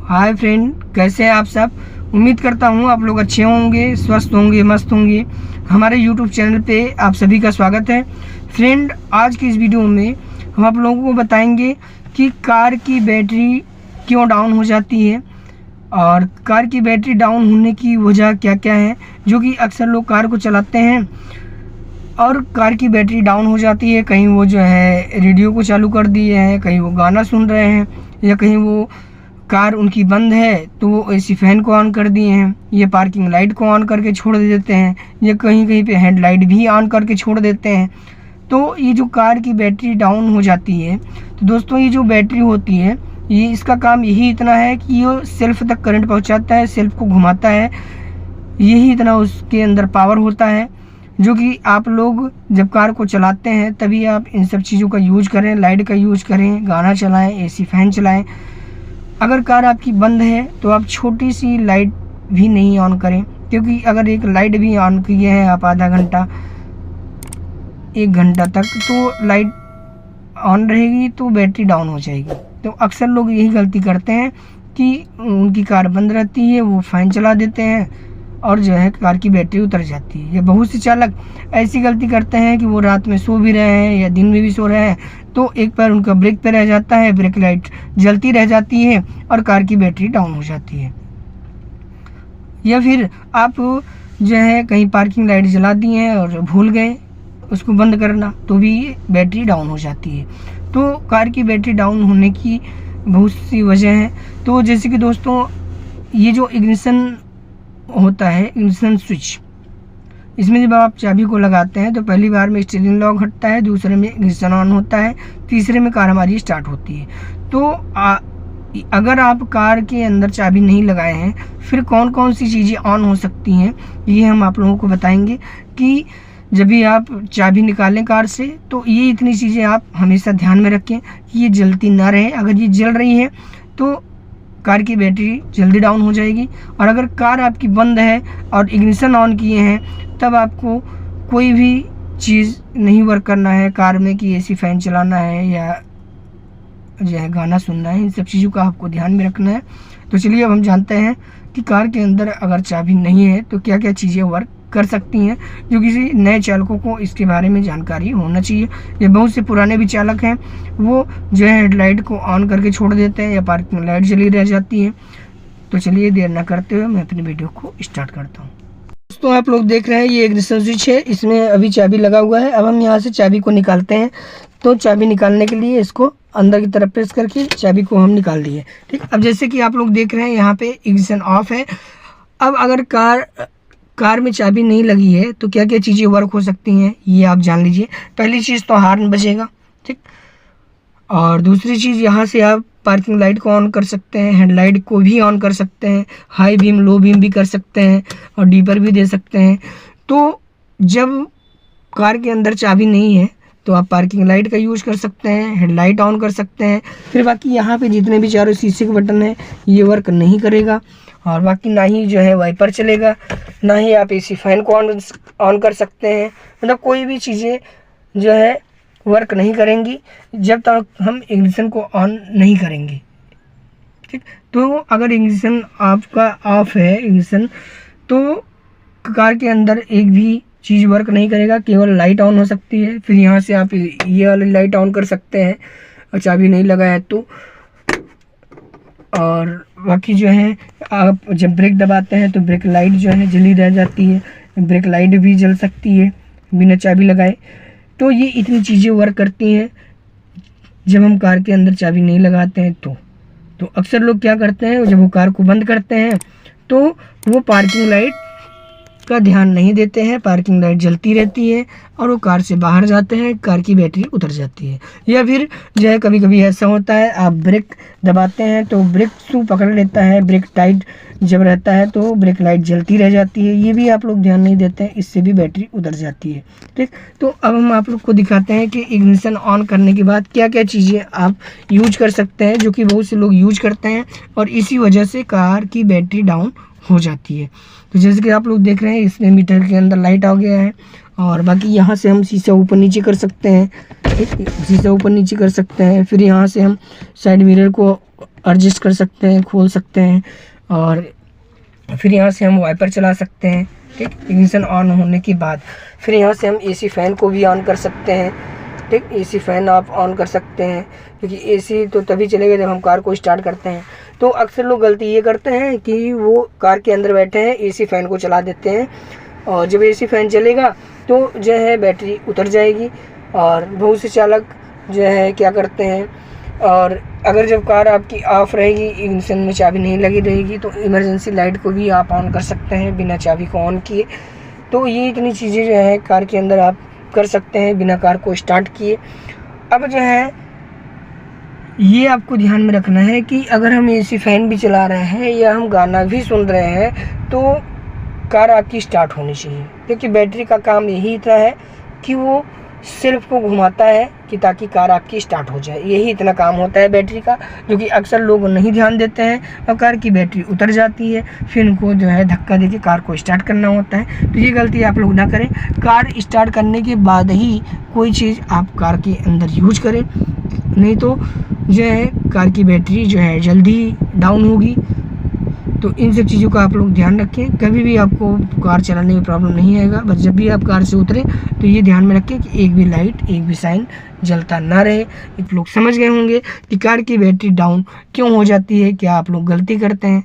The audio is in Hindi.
हाय फ्रेंड, कैसे हैं आप सब। उम्मीद करता हूँ आप लोग अच्छे होंगे, स्वस्थ होंगे, मस्त होंगे। हमारे यूट्यूब चैनल पे आप सभी का स्वागत है। फ्रेंड, आज की इस वीडियो में हम आप लोगों को बताएंगे कि कार की बैटरी क्यों डाउन हो जाती है और कार की बैटरी डाउन होने की वजह क्या क्या है, जो कि अक्सर लोग कार को चलाते हैं और कार की बैटरी डाउन हो जाती है। कहीं वो जो है रेडियो को चालू कर दिए हैं, कहीं वो गाना सुन रहे हैं, या कहीं वो कार उनकी बंद है तो वो एसी फैन को ऑन कर दिए हैं, ये पार्किंग लाइट को ऑन करके छोड़ देते हैं, या कहीं कहीं पे हेडलाइट भी ऑन करके छोड़ देते हैं। तो ये जो कार की बैटरी डाउन हो जाती है, तो दोस्तों ये जो बैटरी होती है, ये इसका काम यही इतना है कि ये सेल्फ तक करंट पहुंचाता है, सेल्फ को घुमाता है। यही इतना उसके अंदर पावर होता है, जो कि आप लोग जब कार को चलाते हैं तभी आप इन सब चीज़ों का यूज करें, लाइट का यूज करें, गाना चलाएं, एसी फैन चलाएं। अगर कार आपकी बंद है तो आप छोटी सी लाइट भी नहीं ऑन करें, क्योंकि अगर एक लाइट भी ऑन किए हैं आप आधा घंटा 1 घंटा तक, तो लाइट ऑन रहेगी तो बैटरी डाउन हो जाएगी। तो अक्सर लोग यही गलती करते हैं कि उनकी कार बंद रहती है, वो फैन चला देते हैं और जो है कार की बैटरी उतर जाती है। या बहुत से चालक ऐसी गलती करते हैं कि वो रात में सो भी रहे हैं या दिन में भी सो रहे हैं, तो एक पैर उनका ब्रेक पे रह जाता है, ब्रेक लाइट जलती रह जाती है और कार की बैटरी डाउन हो जाती है। या फिर आप जो है कहीं पार्किंग लाइट जला दी है और भूल गए उसको बंद करना, तो भी बैटरी डाउन हो जाती है। तो कार की बैटरी डाउन होने की बहुत सी वजह हैं। तो जैसे कि दोस्तों, ये जो इग्निशन होता है, इग्निशन स्विच, इसमें जब आप चाबी को लगाते हैं तो पहली बार में स्टीयरिंग लॉक हटता है, दूसरे में इग्निशन ऑन होता है, तीसरे में कार हमारी स्टार्ट होती है। तो अगर आप कार के अंदर चाबी नहीं लगाए हैं, फिर कौन कौन सी चीज़ें ऑन हो सकती हैं, ये हम आप लोगों को बताएंगे। कि जब भी आप चाबी निकालें कार से, तो ये इतनी चीज़ें आप हमेशा ध्यान में रखें कि ये जलती ना रहे। अगर ये जल रही है तो कार की बैटरी जल्दी डाउन हो जाएगी। और अगर कार आपकी बंद है और इग्निशन ऑन किए हैं, तब आपको कोई भी चीज़ नहीं वर्क करना है कार में, कि एसी फैन चलाना है या जो है गाना सुनना है। इन सब चीज़ों का आपको ध्यान में रखना है। तो चलिए अब हम जानते हैं कि कार के अंदर अगर चाबी नहीं है तो क्या क्या चीज़ें वर्क कर सकती हैं, जो किसी नए चालकों को इसके बारे में जानकारी होना चाहिए। ये बहुत से पुराने भी चालक हैं, वो जो है हेडलाइट को ऑन करके छोड़ देते हैं या पार्किंग लाइट जली रह जाती है। तो चलिए देर ना करते हुए मैं अपनी वीडियो को स्टार्ट करता हूँ। दोस्तों, आप लोग देख रहे हैं ये इग्निशन स्विच है, इसमें अभी चाबी लगा हुआ है। अब हम यहाँ से चाबी को निकालते हैं। तो चाबी निकालने के लिए इसको अंदर की तरफ प्रेस करके चाबी को हम निकाल दिए। ठीक, अब जैसे कि आप लोग देख रहे हैं यहाँ पे इग्निशन ऑफ है। अब अगर कार में चाबी नहीं लगी है तो क्या क्या चीज़ें वर्क हो सकती हैं, ये आप जान लीजिए। पहली चीज़ तो हॉर्न बजेगा, ठीक। और दूसरी चीज़, यहाँ से आप पार्किंग लाइट को ऑन कर सकते हैं, हेडलाइट को भी ऑन कर सकते हैं, हाई बीम लो बीम भी कर सकते हैं और डीपर भी दे सकते हैं। तो जब कार के अंदर चाबी नहीं है तो आप पार्किंग लाइट का यूज़ कर सकते हैं, हेडलाइट ऑन कर सकते हैं। फिर बाकी यहाँ पे जितने भी चारों शीशे के बटन हैं ये वर्क नहीं करेगा, और बाकी ना ही जो है वाइपर चलेगा, ना ही आप एसी फैन को ऑन कर सकते हैं। मतलब कोई भी चीज़ें जो है वर्क नहीं करेंगी जब तक हम इग्निशन को ऑन नहीं करेंगे, ठीक। तो अगर इग्निशन आपका ऑफ है इग्निशन, तो कार के अंदर एक भी चीज़ वर्क नहीं करेगा, केवल लाइट ऑन हो सकती है। फिर यहाँ से आप ये वाली लाइट ऑन कर सकते हैं और चाबी नहीं लगा है तो। और बाकी जो है आप जब ब्रेक दबाते हैं तो ब्रेक लाइट जो है जली रह जाती है, ब्रेक लाइट भी जल सकती है बिना चाबी लगाए। तो ये इतनी चीज़ें वर्क करती हैं जब हम कार के अंदर चाबी नहीं लगाते हैं। तो अक्सर लोग क्या करते हैं, जब वो कार को बंद करते हैं तो वो पार्किंग लाइट का ध्यान नहीं देते हैं, पार्किंग लाइट जलती रहती है और वो कार से बाहर जाते हैं, कार की बैटरी उतर जाती है। या फिर जो है कभी कभी ऐसा होता है, आप ब्रेक दबाते हैं तो ब्रेक शू पकड़ लेता है, ब्रेक टाइट जब रहता है तो ब्रेक लाइट जलती रह जाती है। ये भी आप लोग ध्यान नहीं देते हैं, इससे भी बैटरी उतर जाती है, ठीक। तो अब हम आप लोग को दिखाते हैं कि इग्निशन ऑन करने के बाद क्या क्या चीज़ें आप यूज कर सकते हैं, जो कि बहुत से लोग यूज करते हैं और इसी वजह से कार की बैटरी डाउन हो जाती है। तो जैसे कि आप लोग देख रहे हैं इसमें मीटर के अंदर लाइट आ गया है, और बाकी यहाँ से हम शीशा ऊपर नीचे कर सकते हैं, ठीक, शीशा ऊपर नीचे कर सकते हैं। फिर यहाँ से हम साइड मिरर को एडजस्ट कर सकते हैं, खोल सकते हैं, और फिर यहाँ से हम वाइपर चला सकते हैं, ठीक, इग्निशन ऑन होने के बाद। फिर यहाँ से हम एसी फ़ैन को भी ऑन कर सकते हैं, ठीक, एसी फ़ैन आप ऑन कर सकते हैं, क्योंकि एसी तो तभी चलेगा जब हम कार को स्टार्ट करते हैं। तो अक्सर लोग गलती ये करते हैं कि वो कार के अंदर बैठे हैं, एसी फ़ैन को चला देते हैं, और जब एसी फ़ैन चलेगा तो जो है बैटरी उतर जाएगी। और बहुत से चालक जो है क्या करते हैं, और अगर जब कार आपकी ऑफ रहेगी, इग्निशन में चाबी नहीं लगी रहेगी, तो इमरजेंसी लाइट को भी आप ऑन कर सकते हैं बिना चाबी को ऑन किए। तो ये इतनी चीज़ें जो है कार के अंदर आप कर सकते हैं बिना कार को स्टार्ट किए। अब जो है ये आपको ध्यान में रखना है कि अगर हम एसी फ़ैन भी चला रहे हैं या हम गाना भी सुन रहे हैं तो कार आपकी स्टार्ट होनी चाहिए, क्योंकि बैटरी का काम यही इतना है कि वो सेल्फ को घुमाता है कि ताकि कार आपकी स्टार्ट हो जाए। यही इतना काम होता है बैटरी का, जो कि अक्सर लोग नहीं ध्यान देते हैं और कार की बैटरी उतर जाती है। फिर उनको जो है धक्का देके कार को स्टार्ट करना होता है। तो ये गलती आप लोग ना करें, कार स्टार्ट करने के बाद ही कोई चीज़ आप कार के अंदर यूज करें, नहीं तो जो है कार की बैटरी जो है जल्दी डाउन होगी। तो इन सब चीज़ों का आप लोग ध्यान रखें, कभी भी आपको कार चलाने में प्रॉब्लम नहीं आएगा। बस जब भी आप कार से उतरें तो ये ध्यान में रखें कि एक भी लाइट, एक भी साइन जलता ना रहे। आप लोग समझ गए होंगे कि कार की बैटरी डाउन क्यों हो जाती है, क्या आप लोग गलती करते हैं।